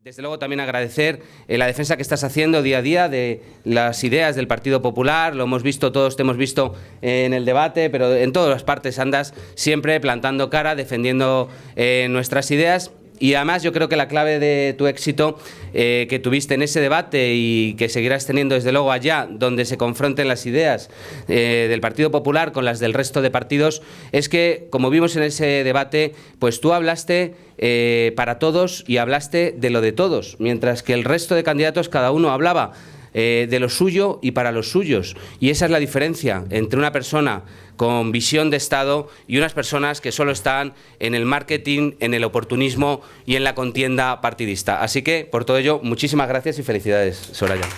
Desde luego también agradecer la defensa que estás haciendo día a día de las ideas del Partido Popular. Lo hemos visto todos, te hemos visto en el debate, pero en todas las partes andas siempre plantando cara, defendiendo nuestras ideas. Y además yo creo que la clave de tu éxito que tuviste en ese debate y que seguirás teniendo desde luego allá donde se confronten las ideas del Partido Popular con las del resto de partidos es que, como vimos en ese debate, pues tú hablaste para todos y hablaste de lo de todos, mientras que el resto de candidatos cada uno hablaba de lo suyo y para los suyos. Y esa es la diferencia entre una persona con visión de Estado y unas personas que solo están en el marketing, en el oportunismo y en la contienda partidista. Así que, por todo ello, muchísimas gracias y felicidades, Soraya.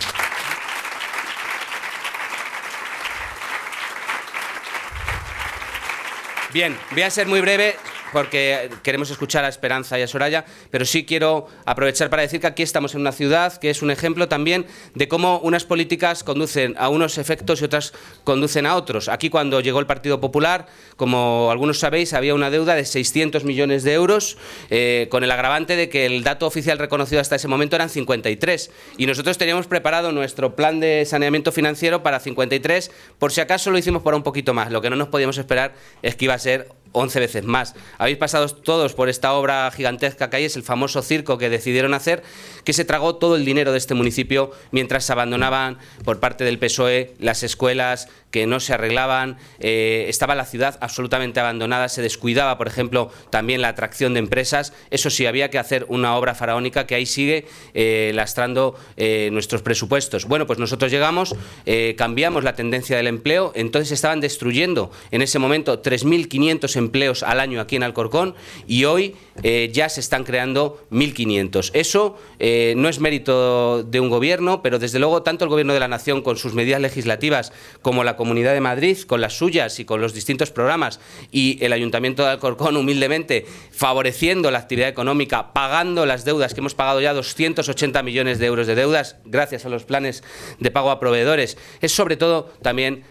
Bien, voy a ser muy breve porque queremos escuchar a Esperanza y a Soraya, pero sí quiero aprovechar para decir que aquí estamos en una ciudad que es un ejemplo también de cómo unas políticas conducen a unos efectos y otras conducen a otros. Aquí, cuando llegó el Partido Popular, como algunos sabéis, había una deuda de 600 millones de euros, con el agravante de que el dato oficial reconocido hasta ese momento eran 53. Y nosotros teníamos preparado nuestro plan de saneamiento financiero para 53, por si acaso lo hicimos para un poquito más. Lo que no nos podíamos esperar es que iba a ser 11 veces más. Habéis pasado todos por esta obra gigantesca que hay, es el famoso circo que decidieron hacer, que se tragó todo el dinero de este municipio mientras se abandonaban por parte del PSOE las escuelas que no se arreglaban, estaba la ciudad absolutamente abandonada, se descuidaba, por ejemplo, también la atracción de empresas. Eso sí, había que hacer una obra faraónica que ahí sigue lastrando nuestros presupuestos. Bueno, pues nosotros llegamos, cambiamos la tendencia del empleo, entonces estaban destruyendo en ese momento 3.500 empleos al año aquí en Alcorcón y hoy ya se están creando 1.500. Eso no es mérito de un gobierno, pero desde luego tanto el Gobierno de la Nación con sus medidas legislativas como la Comunidad de Madrid con las suyas y con los distintos programas y el Ayuntamiento de Alcorcón humildemente favoreciendo la actividad económica, pagando las deudas, que hemos pagado ya 280 millones de euros de deudas gracias a los planes de pago a proveedores. Es sobre todo también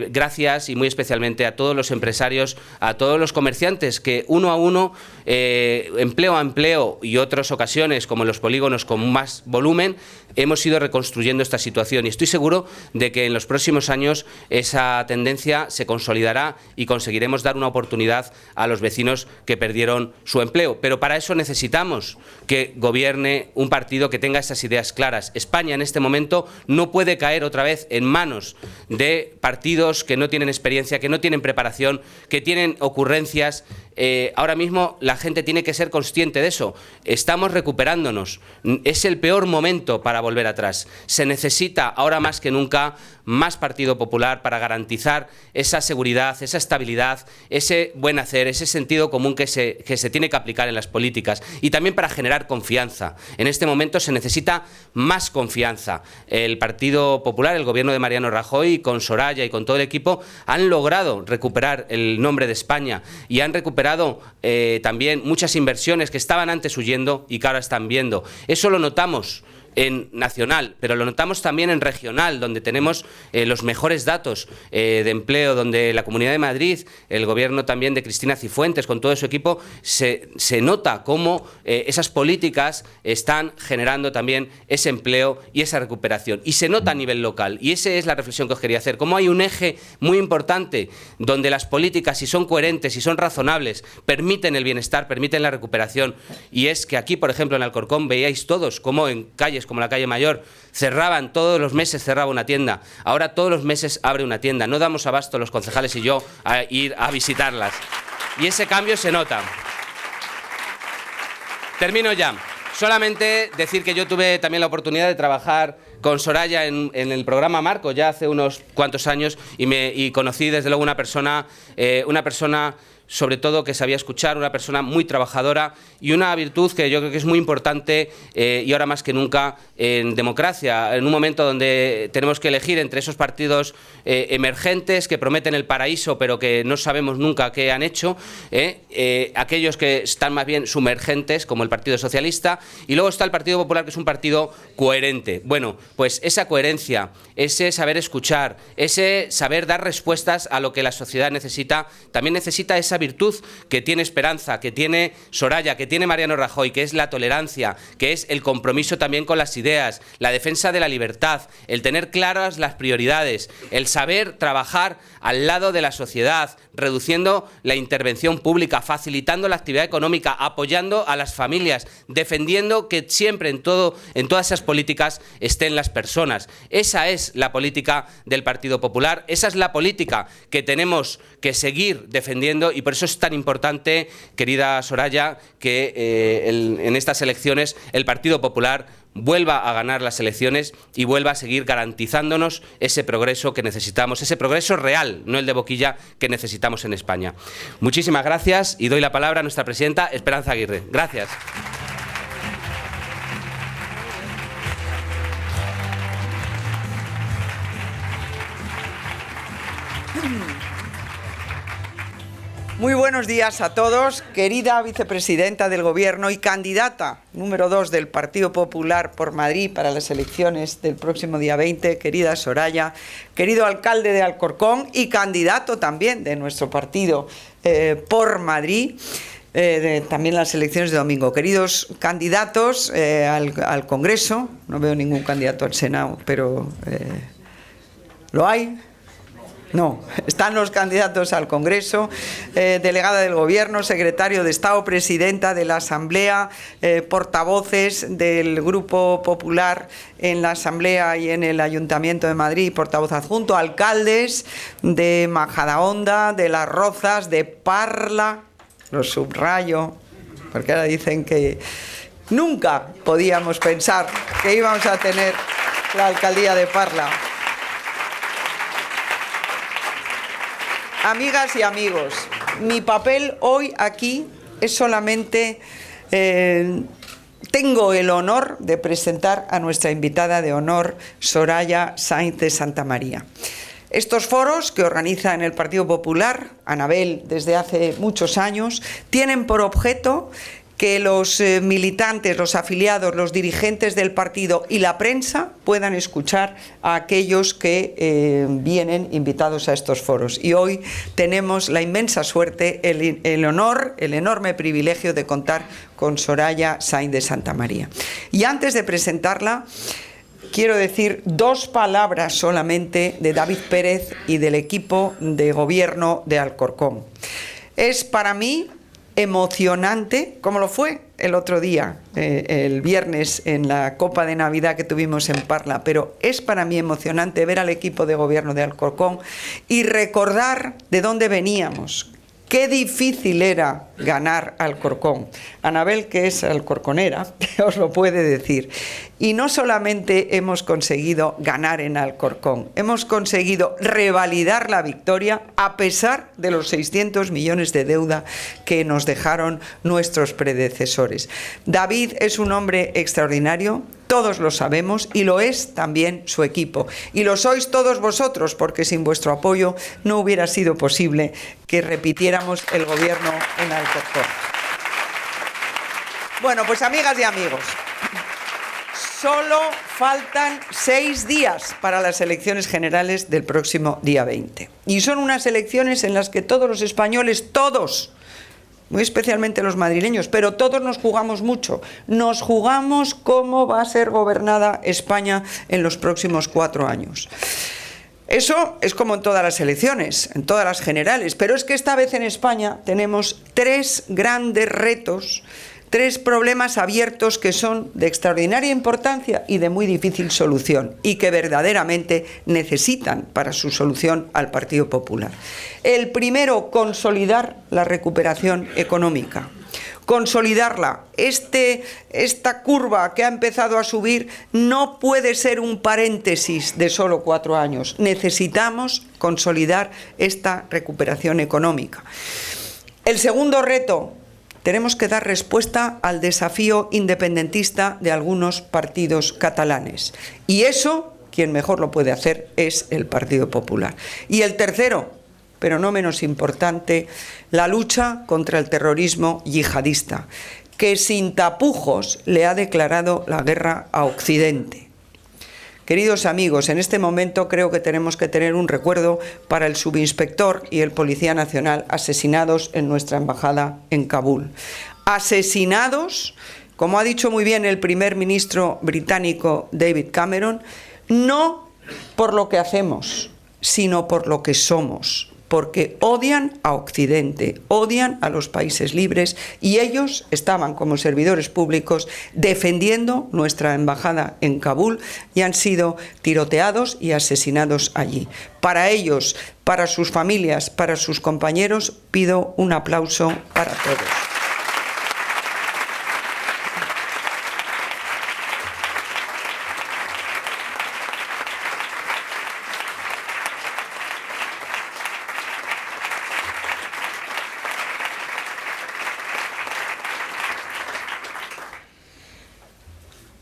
gracias y muy especialmente a todos los empresarios, a todos los comerciantes que uno a uno, empleo a empleo y otras ocasiones como en los polígonos con más volumen, hemos ido reconstruyendo esta situación y estoy seguro de que en los próximos años esa tendencia se consolidará y conseguiremos dar una oportunidad a los vecinos que perdieron su empleo. Pero para eso necesitamos que gobierne un partido que tenga esas ideas claras. España en este momento no puede caer otra vez en manos de partidos que no tienen experiencia, que no tienen preparación, que tienen ocurrencias. Ahora mismo la gente tiene que ser consciente de eso. Estamos recuperándonos. Es el peor momento para volver atrás. Se necesita ahora más que nunca más Partido Popular para garantizar esa seguridad, esa estabilidad, ese buen hacer, ese sentido común que se tiene que aplicar en las políticas y también para generar confianza. En este momento se necesita más confianza. El Partido Popular, el gobierno de Mariano Rajoy, con Soraya y con todo el equipo, han logrado recuperar el nombre de España y han recuperado también muchas inversiones que estaban antes huyendo y que ahora están viendo. Eso lo notamos en nacional, pero lo notamos también en regional, donde tenemos los mejores datos de empleo, donde la Comunidad de Madrid, el gobierno también de Cristina Cifuentes, con todo su equipo, se nota cómo esas políticas están generando también ese empleo y esa recuperación. Y se nota a nivel local, y esa es la reflexión que os quería hacer, cómo hay un eje muy importante donde las políticas, si son coherentes, si son razonables, permiten el bienestar, permiten la recuperación, y es que aquí, por ejemplo, en Alcorcón, veíais todos cómo en calles como la calle Mayor, cerraban todos los meses, cerraba una tienda. Ahora todos los meses abre una tienda. No damos abasto los concejales y yo a ir a visitarlas. Y ese cambio se nota. Termino ya. Solamente decir que yo tuve también la oportunidad de trabajar con Soraya en el programa Marco ya hace unos cuantos años y conocí desde luego una persona sobre todo que sabía escuchar, una persona muy trabajadora y una virtud que yo creo que es muy importante y ahora más que nunca en democracia, en un momento donde tenemos que elegir entre esos partidos emergentes que prometen el paraíso pero que no sabemos nunca qué han hecho, aquellos que están más bien sumergentes como el Partido Socialista y luego está el Partido Popular que es un partido coherente. Bueno, pues esa coherencia, ese saber escuchar, ese saber dar respuestas a lo que la sociedad necesita, también necesita esa virtud que tiene Esperanza, que tiene Soraya, que tiene Mariano Rajoy, que es la tolerancia, que es el compromiso también con las ideas, la defensa de la libertad, el tener claras las prioridades, el saber trabajar al lado de la sociedad, reduciendo la intervención pública, facilitando la actividad económica, apoyando a las familias, defendiendo que siempre en todas esas políticas estén las personas. Esa es la política del Partido Popular, esa es la política que tenemos que seguir defendiendo, y por eso es tan importante, querida Soraya, que en estas elecciones el Partido Popular vuelva a ganar las elecciones y vuelva a seguir garantizándonos ese progreso que necesitamos, ese progreso real, no el de boquilla, que necesitamos en España. Muchísimas gracias y doy la palabra a nuestra presidenta Esperanza Aguirre. Gracias. Muy buenos días a todos, querida vicepresidenta del Gobierno y candidata número 2 del Partido Popular por Madrid para las elecciones del próximo día 20, querida Soraya, querido alcalde de Alcorcón y candidato también de nuestro partido por Madrid, también las elecciones de domingo. Queridos candidatos al Congreso, no veo ningún candidato al Senado, pero ¿lo hay? No, están los candidatos al Congreso, delegada del Gobierno, secretario de Estado, presidenta de la Asamblea, portavoces del Grupo Popular en la Asamblea y en el Ayuntamiento de Madrid, portavoz adjunto, alcaldes de Majadahonda, de Las Rozas, de Parla, lo subrayo, porque ahora dicen que nunca podíamos pensar que íbamos a tener la alcaldía de Parla. Amigas y amigos, mi papel hoy aquí es solamente, tengo el honor de presentar a nuestra invitada de honor, Soraya Sáenz de Santamaría. Estos foros que organiza en el Partido Popular, Anabel, desde hace muchos años, tienen por objeto que los militantes, los afiliados, los dirigentes del partido y la prensa puedan escuchar a aquellos que vienen invitados a estos foros. Y hoy tenemos la inmensa suerte, el honor, el enorme privilegio de contar con Soraya Sáenz de Santamaría. Y antes de presentarla, quiero decir 2 palabras solamente de David Pérez y del equipo de gobierno de Alcorcón. Es para mí emocionante, como lo fue el otro día, el viernes, en la Copa de Navidad que tuvimos en Parla, pero es para mí emocionante ver al equipo de gobierno de Alcorcón y recordar de dónde veníamos. Qué difícil era ganar Alcorcón. Anabel, que es alcorconera, os lo puede decir. Y no solamente hemos conseguido ganar en Alcorcón, hemos conseguido revalidar la victoria a pesar de los 600 millones de deuda que nos dejaron nuestros predecesores. David es un hombre extraordinario, todos lo sabemos, y lo es también su equipo. Y lo sois todos vosotros, porque sin vuestro apoyo no hubiera sido posible que repitiéramos el gobierno en Alcorcón. Bueno, pues amigas y amigos, solo faltan 6 días para las elecciones generales del próximo día 20. Y son unas elecciones en las que todos los españoles, todos, muy especialmente los madrileños, pero todos nos jugamos mucho. Nos jugamos cómo va a ser gobernada España en los próximos 4 años. Eso es como en todas las elecciones, en todas las generales, pero es que esta vez en España tenemos 3 grandes retos, 3 problemas abiertos que son de extraordinaria importancia y de muy difícil solución, y que verdaderamente necesitan para su solución al Partido Popular. El primero, consolidar la recuperación económica. Consolidarla. Esta curva que ha empezado a subir no puede ser un paréntesis de solo 4 años. Necesitamos consolidar esta recuperación económica. El segundo reto, tenemos que dar respuesta al desafío independentista de algunos partidos catalanes. Y eso, quien mejor lo puede hacer, es el Partido Popular. Y el tercero, pero no menos importante, la lucha contra el terrorismo yihadista, que sin tapujos le ha declarado la guerra a Occidente. Queridos amigos, en este momento creo que tenemos que tener un recuerdo para el subinspector y el policía nacional asesinados en nuestra embajada en Kabul. Asesinados, como ha dicho muy bien el primer ministro británico David Cameron, no por lo que hacemos, sino por lo que somos, porque odian a Occidente, odian a los países libres, y ellos estaban como servidores públicos defendiendo nuestra embajada en Kabul y han sido tiroteados y asesinados allí. Para ellos, para sus familias, para sus compañeros, pido un aplauso para todos.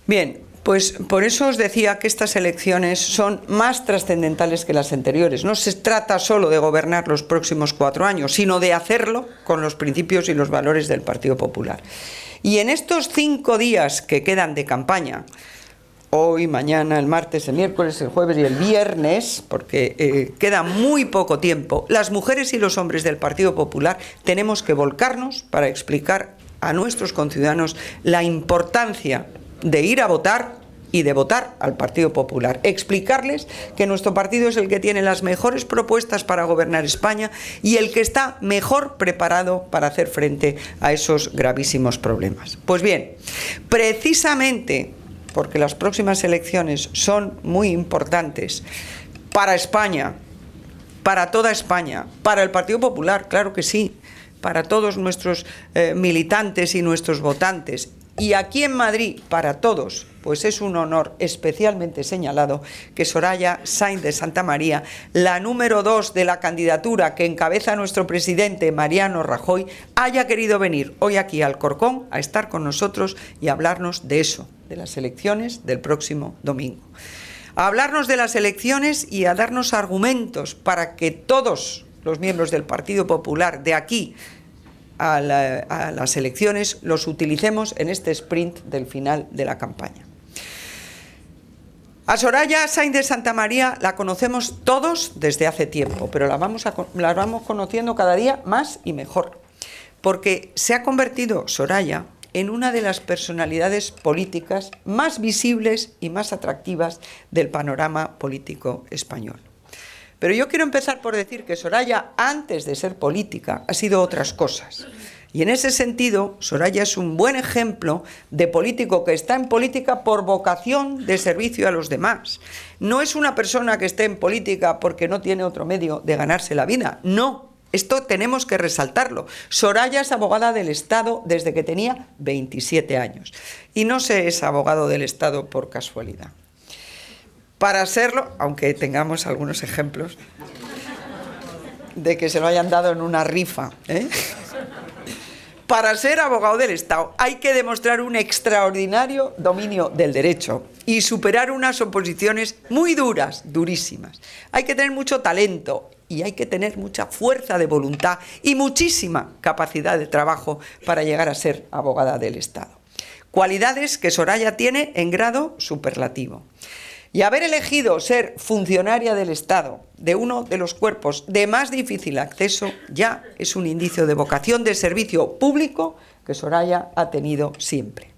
Bien, pues por eso os decía que estas elecciones son más trascendentales que las anteriores. No se trata solo de gobernar los próximos 4 años, sino de hacerlo con los principios y los valores del Partido Popular. Y en estos 5 días que quedan de campaña, hoy, mañana, el martes, el miércoles, el jueves y el viernes, porque queda muy poco tiempo, las mujeres y los hombres del Partido Popular tenemos que volcarnos para explicar a nuestros conciudadanos la importancia de ir a votar y de votar al Partido Popular. Explicarles que nuestro partido es el que tiene las mejores propuestas para gobernar España y el que está mejor preparado para hacer frente a esos gravísimos problemas. Pues bien, precisamente porque las próximas elecciones son muy importantes para España, para toda España, para el Partido Popular, claro que sí, para todos nuestros militantes y nuestros votantes, y aquí en Madrid, para todos, pues es un honor especialmente señalado que Soraya Sáenz de Santamaría, la número 2 de la candidatura que encabeza nuestro presidente Mariano Rajoy, haya querido venir hoy aquí al Alcorcón a estar con nosotros y a hablarnos de eso, de las elecciones del próximo domingo. A hablarnos de las elecciones y a darnos argumentos para que todos los miembros del Partido Popular de aquí a las elecciones los utilicemos en este sprint del final de la campaña. A Soraya Sáenz de Santamaría la conocemos todos desde hace tiempo, pero la vamos conociendo cada día más y mejor, porque se ha convertido Soraya en una de las personalidades políticas más visibles y más atractivas del panorama político español. Pero yo quiero empezar por decir que Soraya, antes de ser política, ha sido otras cosas. Y en ese sentido, Soraya es un buen ejemplo de político que está en política por vocación de servicio a los demás. No es una persona que esté en política porque no tiene otro medio de ganarse la vida. No, esto tenemos que resaltarlo. Soraya es abogada del Estado desde que tenía 27 años. Y no se es abogado del Estado por casualidad. Para serlo, aunque tengamos algunos ejemplos de que se lo hayan dado en una rifa, para ser abogado del Estado hay que demostrar un extraordinario dominio del derecho y superar unas oposiciones muy duras, durísimas. Hay que tener mucho talento y hay que tener mucha fuerza de voluntad y muchísima capacidad de trabajo para llegar a ser abogada del Estado. Cualidades que Soraya tiene en grado superlativo. Y haber elegido ser funcionaria del Estado de uno de los cuerpos de más difícil acceso ya es un indicio de vocación de servicio público que Soraya ha tenido siempre.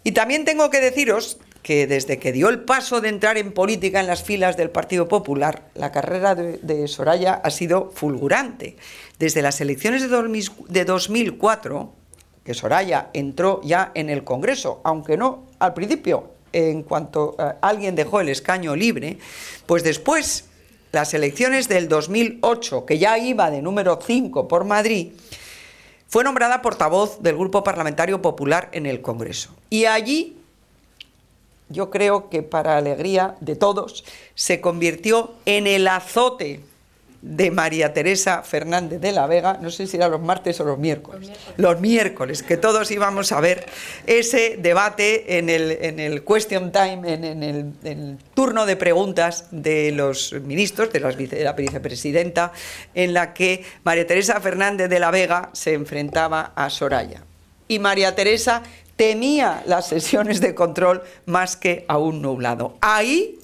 Y también tengo que deciros que desde que dio el paso de entrar en política en las filas del Partido Popular, la carrera de Soraya ha sido fulgurante. Desde las elecciones de 2004, que Soraya entró ya en el Congreso, aunque no al principio, en cuanto alguien dejó el escaño libre, pues después las elecciones del 2008, que ya iba de número 5 por Madrid, fue nombrada portavoz del Grupo Parlamentario Popular en el Congreso. Y allí, yo creo que para alegría de todos, se convirtió en el azote de María Teresa Fernández de la Vega, no sé si era los martes o los miércoles. Los miércoles, que todos íbamos a ver ese debate en el question time, en el turno de preguntas de los ministros, de la vicepresidenta, en la que María Teresa Fernández de la Vega se enfrentaba a Soraya. Y María Teresa temía las sesiones de control más que a un nublado. Ahí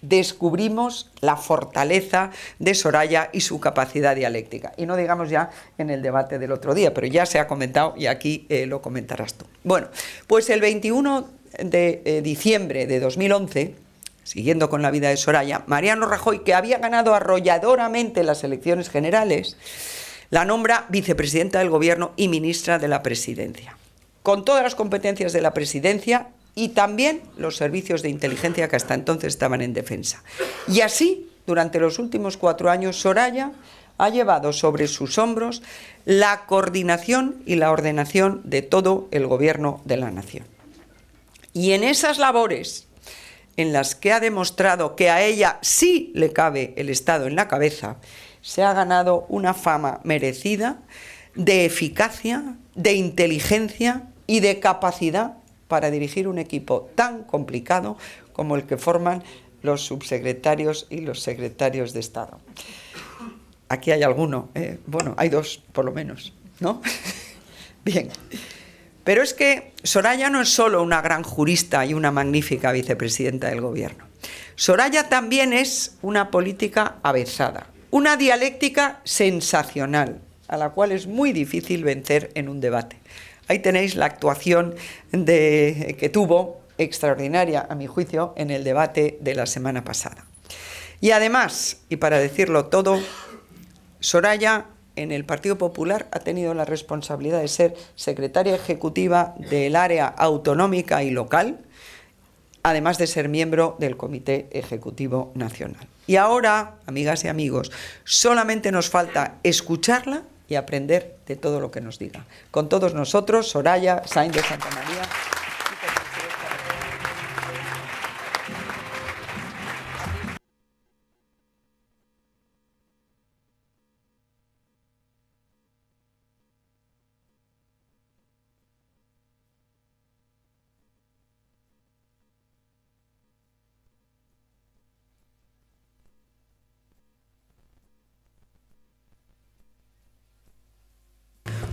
descubrimos la fortaleza de Soraya y su capacidad dialéctica. Y no digamos ya en el debate del otro día, pero ya se ha comentado y aquí lo comentarás tú. Bueno, pues el 21 de diciembre de 2011, siguiendo con la vida de Soraya, Mariano Rajoy, que había ganado arrolladoramente las elecciones generales, la nombra vicepresidenta del Gobierno y ministra de la Presidencia, con todas las competencias de la Presidencia y también los servicios de inteligencia que hasta entonces estaban en defensa. Y así, durante los últimos 4 años, Soraya ha llevado sobre sus hombros la coordinación y la ordenación de todo el gobierno de la nación. Y en esas labores, en las que ha demostrado que a ella sí le cabe el Estado en la cabeza, se ha ganado una fama merecida de eficacia, de inteligencia y de capacidad para dirigir un equipo tan complicado como el que forman los subsecretarios y los secretarios de Estado. Aquí hay alguno, bueno, hay 2 por lo menos, ¿no? Bien. Pero es que Soraya no es solo una gran jurista y una magnífica vicepresidenta del Gobierno. Soraya también es una política avezada, una dialéctica sensacional, a la cual es muy difícil vencer en un debate. Ahí tenéis la actuación que tuvo, extraordinaria a mi juicio, en el debate de la semana pasada. Y además, y para decirlo todo, Soraya en el Partido Popular ha tenido la responsabilidad de ser secretaria ejecutiva del área autonómica y local, además de ser miembro del Comité Ejecutivo Nacional. Y ahora, amigas y amigos, solamente nos falta escucharla y aprender de todo lo que nos diga. Con todos nosotros, Soraya Sáenz de Santamaría.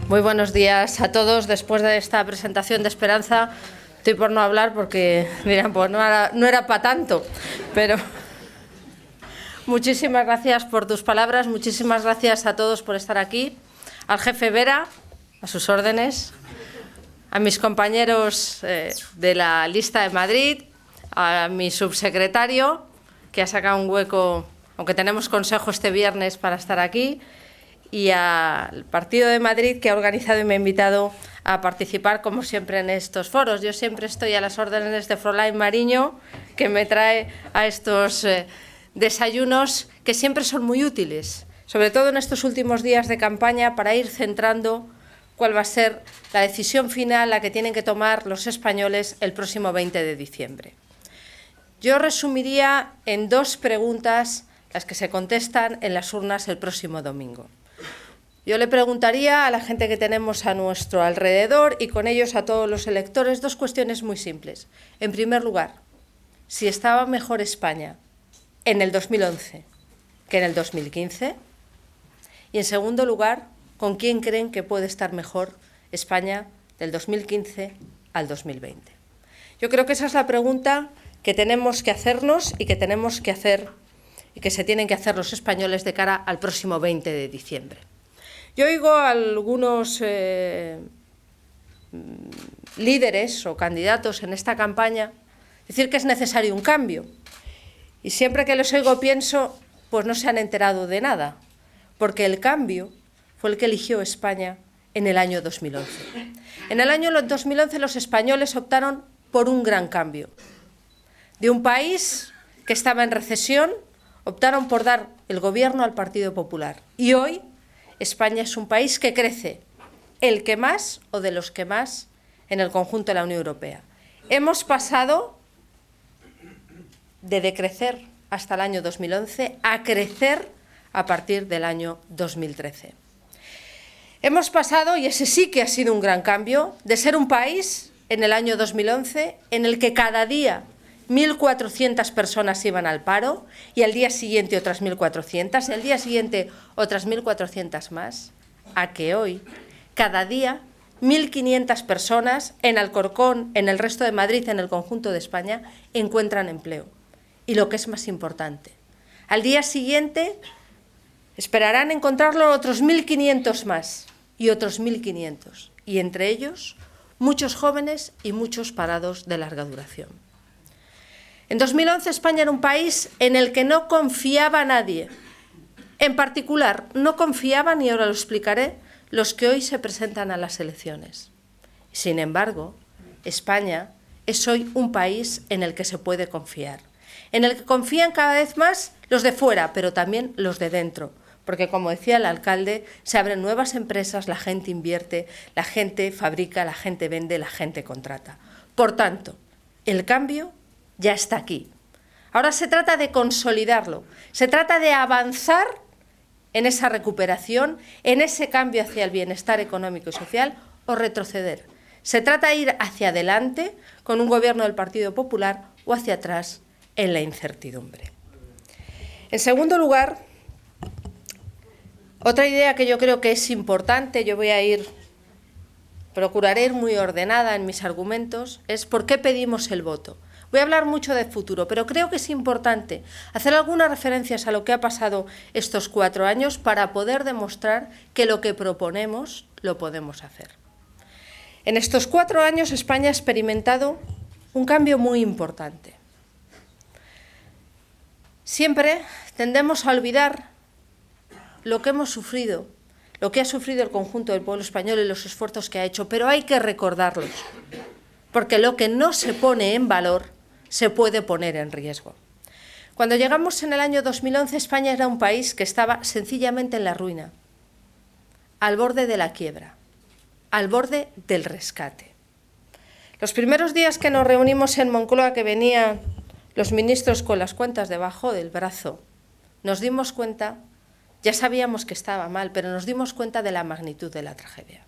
Muy buenos días a todos. Después de esta presentación de Esperanza, estoy por no hablar porque dirán, pues no era para tanto, pero muchísimas gracias por tus palabras, muchísimas gracias a todos por estar aquí, al jefe Vera, a sus órdenes, a mis compañeros de la lista de Madrid, a mi subsecretario, que ha sacado un hueco, aunque tenemos consejo este viernes para estar aquí, y al Partido de Madrid, que ha organizado y me ha invitado a participar, como siempre, en estos foros. Yo siempre estoy a las órdenes de Froilán Mariño, que me trae a estos desayunos que siempre son muy útiles, sobre todo en estos últimos días de campaña, para ir centrando cuál va a ser la decisión final, la que tienen que tomar los españoles el próximo 20 de diciembre. Yo resumiría en 2 preguntas las que se contestan en las urnas el próximo domingo. Yo le preguntaría a la gente que tenemos a nuestro alrededor y con ellos a todos los electores 2 cuestiones muy simples. En primer lugar, si estaba mejor España en el 2011 que en el 2015. Y en segundo lugar, ¿con quién creen que puede estar mejor España del 2015 al 2020? Yo creo que esa es la pregunta que tenemos que hacernos y que tenemos que hacer y que se tienen que hacer los españoles de cara al próximo 20 de diciembre. Yo oigo a algunos líderes o candidatos en esta campaña decir que es necesario un cambio. Y siempre que los oigo pienso, pues no se han enterado de nada, porque el cambio fue el que eligió España en el año 2011. En el año 2011 los españoles optaron por un gran cambio. De un país que estaba en recesión, optaron por dar el gobierno al Partido Popular. Y hoy España es un país que crece, el que más o de los que más en el conjunto de la Unión Europea. Hemos pasado de decrecer hasta el año 2011 a crecer a partir del año 2013. Hemos pasado, y ese sí que ha sido un gran cambio, de ser un país en el año 2011 en el que cada día 1.400 personas iban al paro y al día siguiente otras 1.400, y al día siguiente otras 1.400 más, a que hoy cada día 1.500 personas en Alcorcón, en el resto de Madrid, en el conjunto de España, encuentran empleo. Y lo que es más importante, al día siguiente esperarán encontrarlo otros 1.500 más y otros 1.500. Y entre ellos, muchos jóvenes y muchos parados de larga duración. En 2011 España era un país en el que no confiaba nadie. En particular, no confiaban, y ahora lo explicaré, los que hoy se presentan a las elecciones. Sin embargo, España es hoy un país en el que se puede confiar, en el que confían cada vez más los de fuera, pero también los de dentro, porque, como decía el alcalde, se abren nuevas empresas, la gente invierte, la gente fabrica, la gente vende, la gente contrata. Por tanto, el cambio ya está aquí. Ahora se trata de consolidarlo, se trata de avanzar en esa recuperación, en ese cambio hacia el bienestar económico y social, o retroceder. Se trata de ir hacia adelante con un gobierno del Partido Popular o hacia atrás en la incertidumbre. En segundo lugar, otra idea que yo creo que es importante, procuraré ir muy ordenada en mis argumentos, es por qué pedimos el voto. Voy a hablar mucho de futuro, pero creo que es importante hacer algunas referencias a lo que ha pasado estos 4 años para poder demostrar que lo que proponemos lo podemos hacer. En estos 4 años España ha experimentado un cambio muy importante. Siempre tendemos a olvidar lo que hemos sufrido, lo que ha sufrido el conjunto del pueblo español y los esfuerzos que ha hecho, pero hay que recordarlos, porque lo que no se pone en valor se puede poner en riesgo. Cuando llegamos en el año 2011, España era un país que estaba sencillamente en la ruina, al borde de la quiebra, al borde del rescate. Los primeros días que nos reunimos en Moncloa, que venían los ministros con las cuentas debajo del brazo, nos dimos cuenta, ya sabíamos que estaba mal, pero nos dimos cuenta de la magnitud de la tragedia.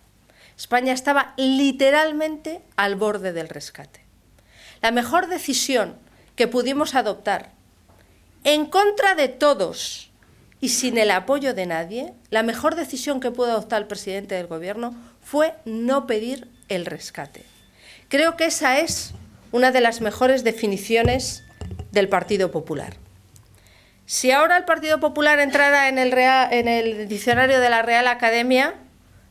España estaba literalmente al borde del rescate. La mejor decisión que pudimos adoptar, en contra de todos y sin el apoyo de nadie, la mejor decisión que pudo adoptar el presidente del Gobierno fue no pedir el rescate. Creo que esa es una de las mejores definiciones del Partido Popular. Si ahora el Partido Popular entrara en el diccionario de la Real Academia,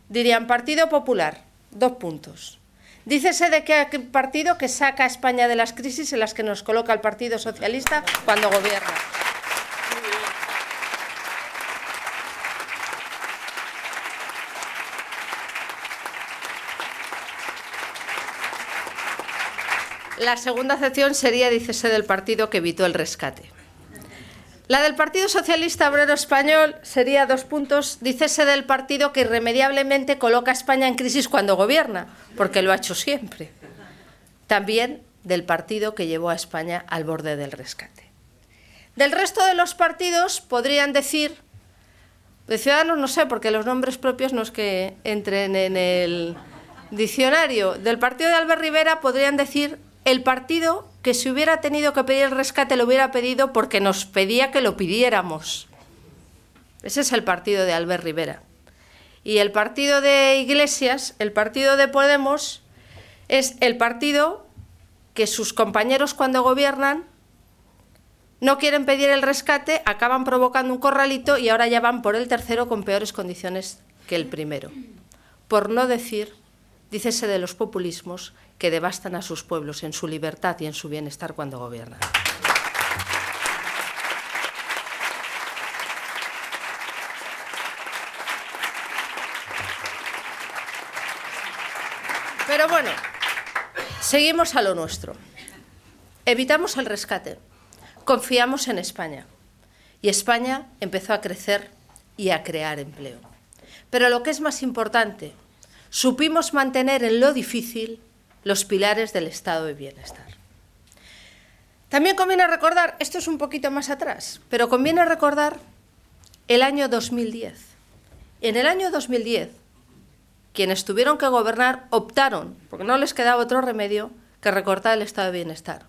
dirían Partido Popular, 2 puntos. Dícese de qué partido que saca a España de las crisis en las que nos coloca el Partido Socialista cuando gobierna. La segunda acepción sería, dícese, del partido que evitó el rescate. La del Partido Socialista Obrero Español sería 2 puntos, dícese del partido que irremediablemente coloca a España en crisis cuando gobierna, porque lo ha hecho siempre. También del partido que llevó a España al borde del rescate. Del resto de los partidos podrían decir, de Ciudadanos no sé, porque los nombres propios no es que entren en el diccionario, del partido de Albert Rivera podrían decir el partido que si hubiera tenido que pedir el rescate lo hubiera pedido porque nos pedía que lo pidiéramos. Ese es el partido de Albert Rivera. Y el partido de Iglesias, el partido de Podemos, es el partido que sus compañeros cuando gobiernan no quieren pedir el rescate, acaban provocando un corralito y ahora ya van por el tercero con peores condiciones que el primero. Por no decir, dícese de los populismos que devastan a sus pueblos en su libertad y en su bienestar cuando gobiernan. Pero bueno, seguimos a lo nuestro. Evitamos el rescate, confiamos en España y España empezó a crecer y a crear empleo. Pero lo que es más importante, supimos mantener en lo difícil los pilares del estado de bienestar. También conviene recordar, esto es un poquito más atrás, pero conviene recordar el año 2010. En el año 2010, quienes tuvieron que gobernar optaron, porque no les quedaba otro remedio, que recortar el estado de bienestar.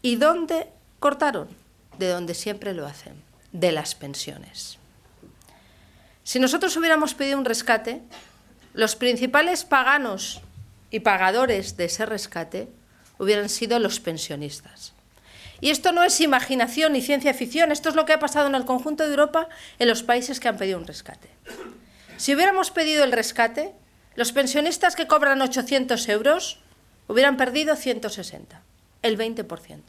¿Y dónde cortaron? De donde siempre lo hacen, de las pensiones. Si nosotros hubiéramos pedido un rescate, los principales paganos y pagadores de ese rescate hubieran sido los pensionistas. Y esto no es imaginación ni ciencia ficción, esto es lo que ha pasado en el conjunto de Europa en los países que han pedido un rescate. Si hubiéramos pedido el rescate, los pensionistas que cobran 800 euros hubieran perdido 160, el 20%.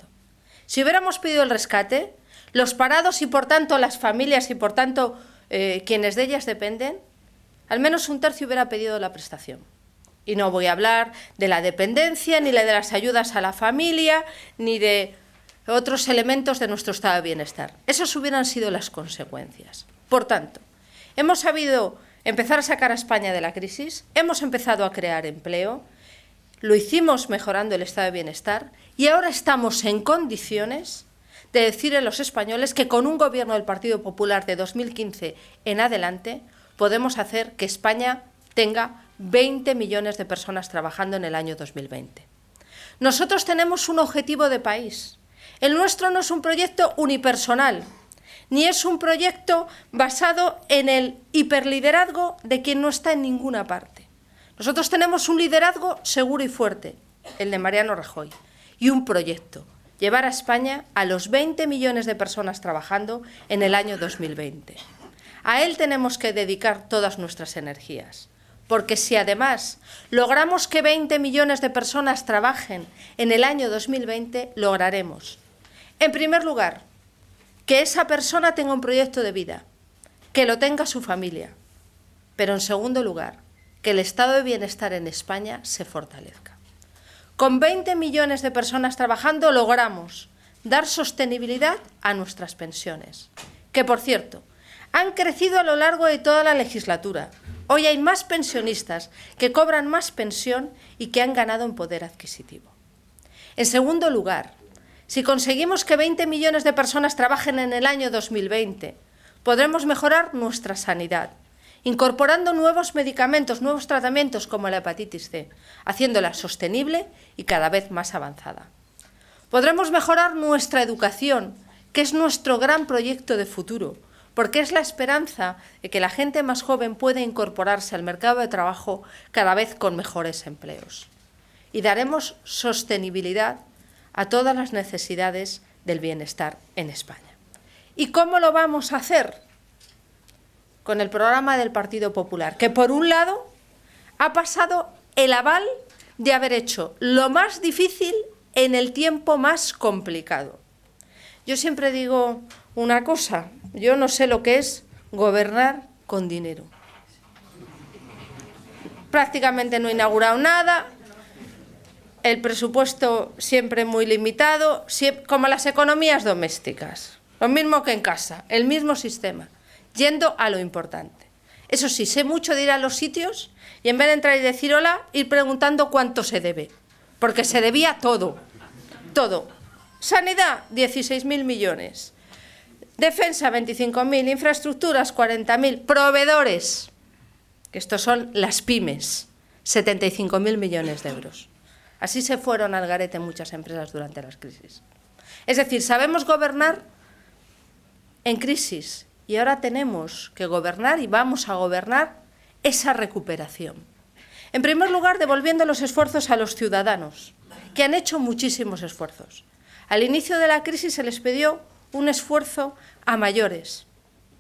Si hubiéramos pedido el rescate, los parados y por tanto las familias y por tanto quienes de ellas dependen, al menos un tercio hubiera pedido la prestación. Y no voy a hablar de la dependencia, ni de las ayudas a la familia, ni de otros elementos de nuestro estado de bienestar. Esas hubieran sido las consecuencias. Por tanto, hemos sabido empezar a sacar a España de la crisis, hemos empezado a crear empleo, lo hicimos mejorando el estado de bienestar y ahora estamos en condiciones de decir a los españoles que con un gobierno del Partido Popular de 2015 en adelante podemos hacer que España tenga 20 millones de personas trabajando en el año 2020. Nosotros tenemos un objetivo de país. El nuestro no es un proyecto unipersonal, ni es un proyecto basado en el hiperliderazgo de quien no está en ninguna parte. Nosotros tenemos un liderazgo seguro y fuerte, el de Mariano Rajoy, y un proyecto, llevar a España a los 20 millones de personas trabajando en el año 2020. A él tenemos que dedicar todas nuestras energías, porque si además logramos que 20 millones de personas trabajen en el año 2020, lograremos, en primer lugar, que esa persona tenga un proyecto de vida, que lo tenga su familia, pero en segundo lugar, que el estado de bienestar en España se fortalezca. Con 20 millones de personas trabajando logramos dar sostenibilidad a nuestras pensiones, que por cierto, han crecido a lo largo de toda la legislatura. Hoy hay más pensionistas que cobran más pensión y que han ganado en poder adquisitivo. En segundo lugar, si conseguimos que 20 millones de personas trabajen en el año 2020, podremos mejorar nuestra sanidad, incorporando nuevos medicamentos, nuevos tratamientos como la hepatitis C, haciéndola sostenible y cada vez más avanzada. Podremos mejorar nuestra educación, que es nuestro gran proyecto de futuro, porque es la esperanza de que la gente más joven pueda incorporarse al mercado de trabajo cada vez con mejores empleos. Y daremos sostenibilidad a todas las necesidades del bienestar en España. ¿Y cómo lo vamos a hacer? Con el programa del Partido Popular, que por un lado ha pasado el aval de haber hecho lo más difícil en el tiempo más complicado. Yo siempre digo una cosa, yo no sé lo que es gobernar con dinero. Prácticamente no he inaugurado nada, el presupuesto siempre muy limitado, como las economías domésticas, lo mismo que en casa, el mismo sistema, yendo a lo importante. Eso sí, sé mucho de ir a los sitios y en vez de entrar y decir hola, ir preguntando cuánto se debe, porque se debía todo, todo. Sanidad, 16.000 millones. Defensa, 25.000. Infraestructuras, 40.000. Proveedores, que estos son las pymes, 75.000 millones de euros. Así se fueron al garete muchas empresas durante las crisis. Es decir, sabemos gobernar en crisis y ahora tenemos que gobernar y vamos a gobernar esa recuperación. En primer lugar, devolviendo los esfuerzos a los ciudadanos, que han hecho muchísimos esfuerzos. Al inicio de la crisis se les pidió un esfuerzo a mayores,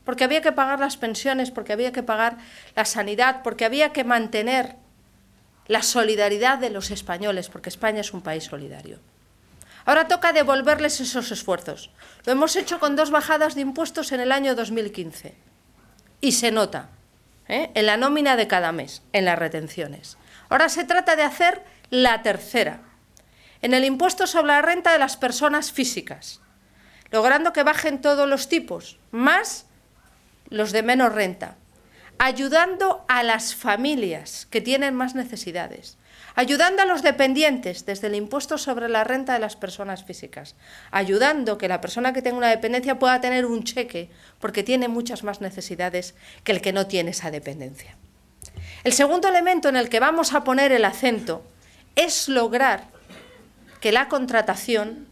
porque había que pagar las pensiones, porque había que pagar la sanidad, porque había que mantener la solidaridad de los españoles, porque España es un país solidario. Ahora toca devolverles esos esfuerzos. Lo hemos hecho con 2 bajadas de impuestos en el año 2015. Y se nota, en la nómina de cada mes, en las retenciones. Ahora se trata de hacer la tercera, en el impuesto sobre la renta de las personas físicas, logrando que bajen todos los tipos, más los de menos renta, ayudando a las familias que tienen más necesidades, ayudando a los dependientes desde el impuesto sobre la renta de las personas físicas, ayudando que la persona que tenga una dependencia pueda tener un cheque porque tiene muchas más necesidades que el que no tiene esa dependencia. El segundo elemento en el que vamos a poner el acento es lograr que la contratación,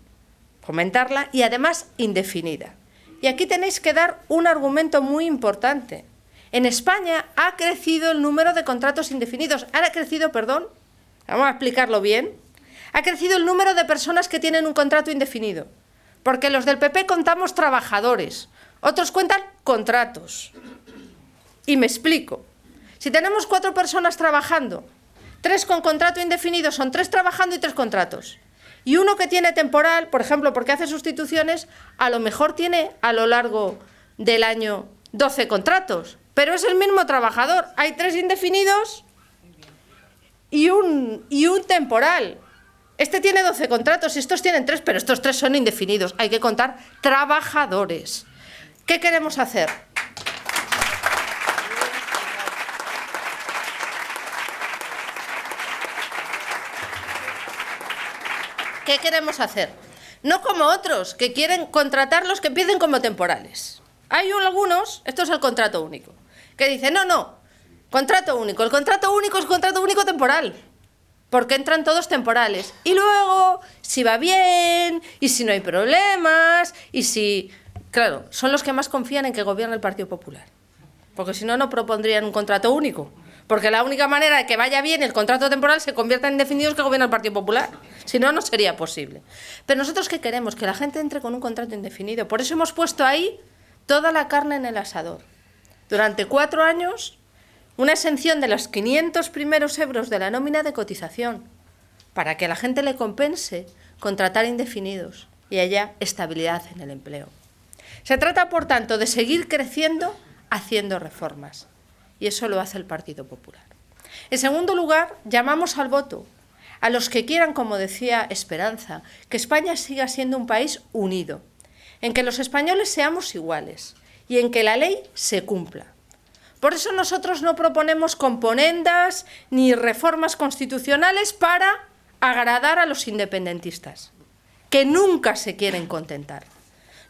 fomentarla y además indefinida. Y aquí tenéis que dar un argumento muy importante. En España ha crecido el número de contratos indefinidos. Ha crecido, perdón, vamos a explicarlo bien, ha crecido el número de personas que tienen un contrato indefinido. Porque los del PP contamos trabajadores, otros cuentan contratos. Y me explico. Si tenemos 4 personas trabajando, 3 con contrato indefinido, son 3 trabajando y 3 contratos. Y uno que tiene temporal, por ejemplo, porque hace sustituciones, a lo mejor tiene a lo largo del año 12 contratos. Pero es el mismo trabajador. Hay 3 indefinidos y un temporal. Este tiene 12 contratos y estos tienen 3, pero estos 3 son indefinidos. Hay que contar trabajadores. ¿Qué queremos hacer? ¿Qué queremos hacer? No como otros, que quieren contratarlos que empiecen como temporales. Hay algunos, esto es el contrato único, que dicen, no, contrato único. El contrato único es contrato único temporal, porque entran todos temporales. Y luego, si va bien, y si no hay problemas, y si... Claro, son los que más confían en que gobierne el Partido Popular, porque si no, no propondrían un contrato único. Porque la única manera de que vaya bien el contrato temporal se convierta en indefinidos que gobierna el Partido Popular. Si no, no sería posible. Pero nosotros, ¿qué queremos? Que la gente entre con un contrato indefinido. Por eso hemos puesto ahí toda la carne en el asador. Durante 4 años, una exención de los 500 primeros euros de la nómina de cotización, para que a la gente le compense contratar indefinidos y haya estabilidad en el empleo. Se trata, por tanto, de seguir creciendo haciendo reformas. Y eso lo hace el Partido Popular. En segundo lugar, llamamos al voto a los que quieran, como decía Esperanza, que España siga siendo un país unido, en que los españoles seamos iguales y en que la ley se cumpla. Por eso nosotros no proponemos componendas ni reformas constitucionales para agradar a los independentistas, que nunca se quieren contentar.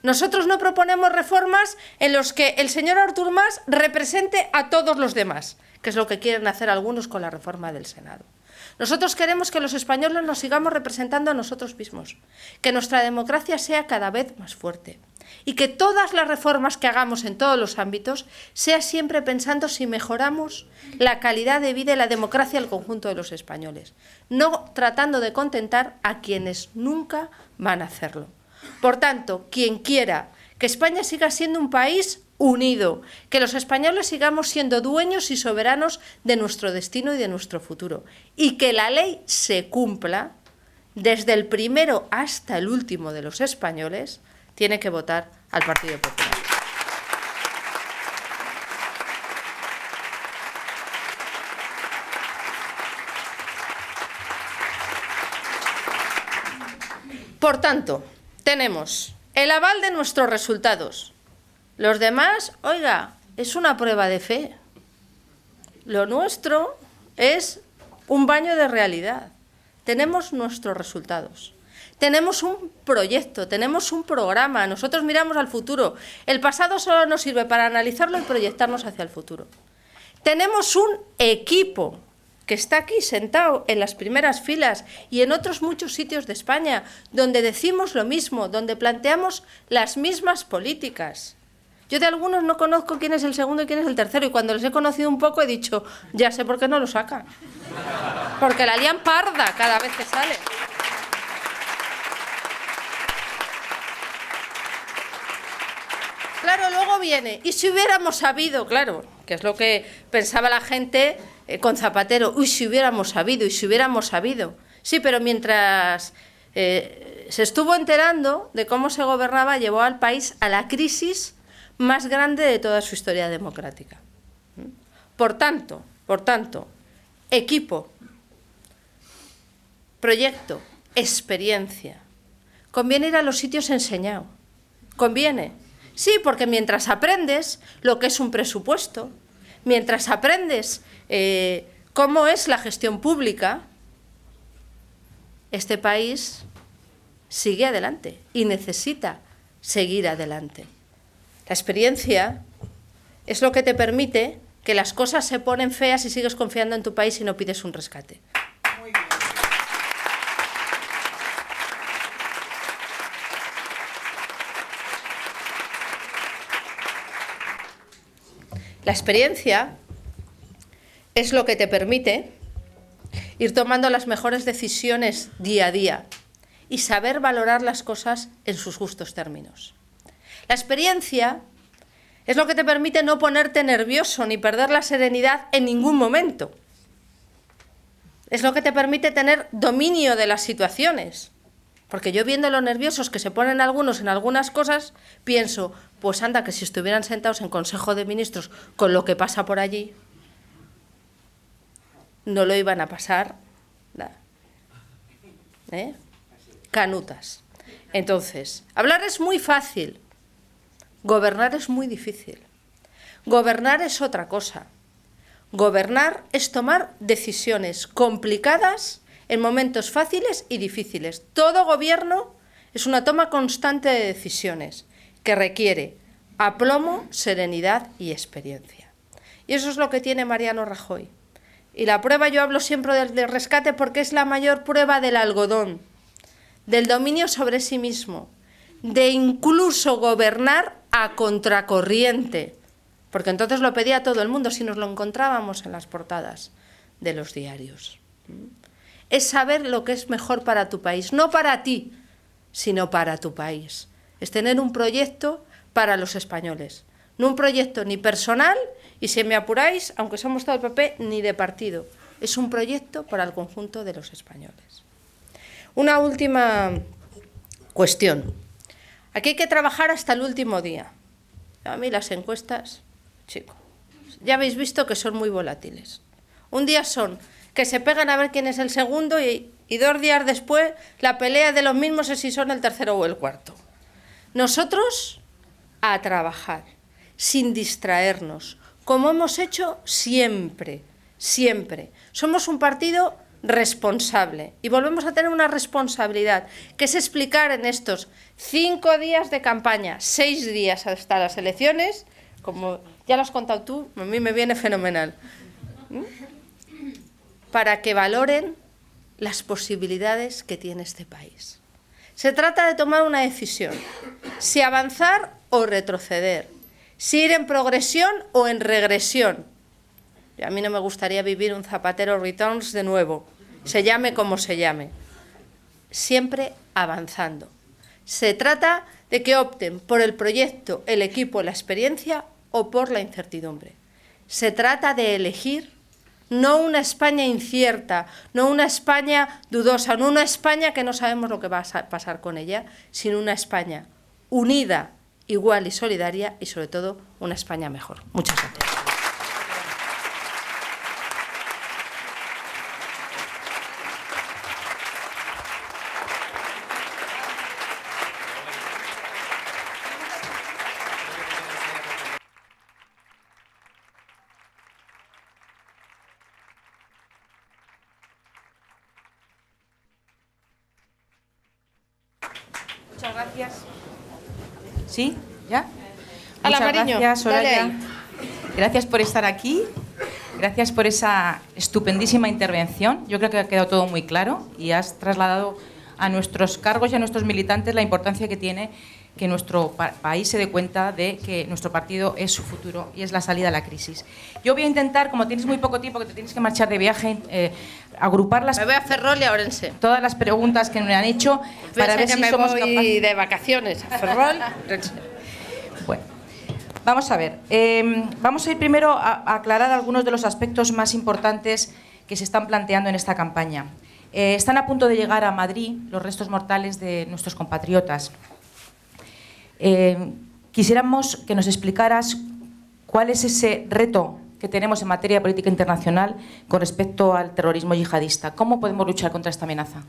Nosotros no proponemos reformas en las que el señor Artur Mas represente a todos los demás, que es lo que quieren hacer algunos con la reforma del Senado. Nosotros queremos que los españoles nos sigamos representando a nosotros mismos, que nuestra democracia sea cada vez más fuerte y que todas las reformas que hagamos en todos los ámbitos sea siempre pensando si mejoramos la calidad de vida y la democracia del conjunto de los españoles, no tratando de contentar a quienes nunca van a hacerlo. Por tanto, quien quiera que España siga siendo un país unido, que los españoles sigamos siendo dueños y soberanos de nuestro destino y de nuestro futuro, y que la ley se cumpla, desde el primero hasta el último de los españoles, tiene que votar al Partido Popular. Por tanto, tenemos el aval de nuestros resultados. Los demás, oiga, es una prueba de fe. Lo nuestro es un baño de realidad. Tenemos nuestros resultados. Tenemos un proyecto, tenemos un programa. Nosotros miramos al futuro. El pasado solo nos sirve para analizarlo y proyectarnos hacia el futuro. Tenemos un equipo que está aquí sentado en las primeras filas y en otros muchos sitios de España, donde decimos lo mismo, donde planteamos las mismas políticas. Yo de algunos no conozco quién es el segundo y quién es el tercero, y cuando les he conocido un poco he dicho, ya sé por qué no lo sacan. Porque la lían parda cada vez que sale. Claro, luego viene, y si hubiéramos sabido, claro, que es lo que pensaba la gente con Zapatero, uy, si hubiéramos sabido, y si hubiéramos sabido. Sí, pero mientras se estuvo enterando de cómo se gobernaba, llevó al país a la crisis más grande de toda su historia democrática. Por tanto, equipo, proyecto, experiencia. Conviene ir a los sitios enseñados. Conviene. Sí, porque mientras aprendes lo que es un presupuesto, mientras aprendes cómo es la gestión pública, este país sigue adelante y necesita seguir adelante. La experiencia es lo que te permite que las cosas se ponen feas y sigues confiando en tu país y no pides un rescate. Muy bien. La experiencia es lo que te permite ir tomando las mejores decisiones día a día y saber valorar las cosas en sus justos términos. La experiencia es lo que te permite no ponerte nervioso ni perder la serenidad en ningún momento. Es lo que te permite tener dominio de las situaciones. Porque yo viendo lo nerviosos que se ponen algunos en algunas cosas, pienso, pues anda, que si estuvieran sentados en Consejo de Ministros con lo que pasa por allí, no lo iban a pasar nada. Canutas. Entonces, hablar es muy fácil, gobernar es muy difícil. Gobernar es otra cosa. Gobernar es tomar decisiones complicadas en momentos fáciles y difíciles. Todo gobierno es una toma constante de decisiones que requiere aplomo, serenidad y experiencia. Y eso es lo que tiene Mariano Rajoy. Y la prueba, yo hablo siempre del rescate porque es la mayor prueba del algodón, del dominio sobre sí mismo, de incluso gobernar a contracorriente, porque entonces lo pedía todo el mundo si nos lo encontrábamos en las portadas de los diarios. Es saber lo que es mejor para tu país, no para ti, sino para tu país. Es tener un proyecto para los españoles, no un proyecto ni personal, y si me apuráis, aunque somos todo el PP, ni de partido. Es un proyecto para el conjunto de los españoles. Una última cuestión. Aquí hay que trabajar hasta el último día. A mí las encuestas, chico, ya habéis visto que son muy volátiles. Un día son que se pegan a ver quién es el segundo y 2 días después la pelea de los mismos es si son el tercero o el cuarto. Nosotros a trabajar, sin distraernos, como hemos hecho siempre, siempre. Somos un partido responsable y volvemos a tener una responsabilidad, que es explicar en estos 5 días de campaña, 6 días hasta las elecciones, como ya lo has contado tú, a mí me viene fenomenal, para que valoren las posibilidades que tiene este país. Se trata de tomar una decisión, si avanzar o retroceder, si ir en progresión o en regresión. Y a mí no me gustaría vivir un Zapatero Returns de nuevo, se llame como se llame. Siempre avanzando. Se trata de que opten por el proyecto, el equipo, la experiencia o por la incertidumbre. Se trata de elegir no una España incierta, no una España dudosa, no una España que no sabemos lo que va a pasar con ella, sino una España unida, igual y solidaria y sobre todo una España mejor. Muchas gracias. Muchas gracias. ¿Sí? ¿Ya? Hala, Muchas cariño, gracias, Soraya. dale ahí. Gracias por estar aquí. Gracias por esa estupendísima intervención. Yo creo que ha quedado todo muy claro y has trasladado a nuestros cargos y a nuestros militantes la importancia que tiene que nuestro país se dé cuenta de que nuestro partido es su futuro y es la salida a la crisis. Yo voy a intentar, como tienes muy poco tiempo, que te tienes que marchar de viaje, agrupar Me voy a Ferrol y a Orense. todas las preguntas que me han hecho para ver que si me somos voy capaces. de vacaciones a Ferrol. Orense. Bueno, vamos a ver. Vamos a ir primero a aclarar algunos de los aspectos más importantes que se están planteando en esta campaña. Están a punto de llegar a Madrid los restos mortales de nuestros compatriotas. Quisiéramos que nos explicaras cuál es ese reto que tenemos en materia de política internacional con respecto al terrorismo yihadista. ¿Cómo podemos luchar contra esta amenaza?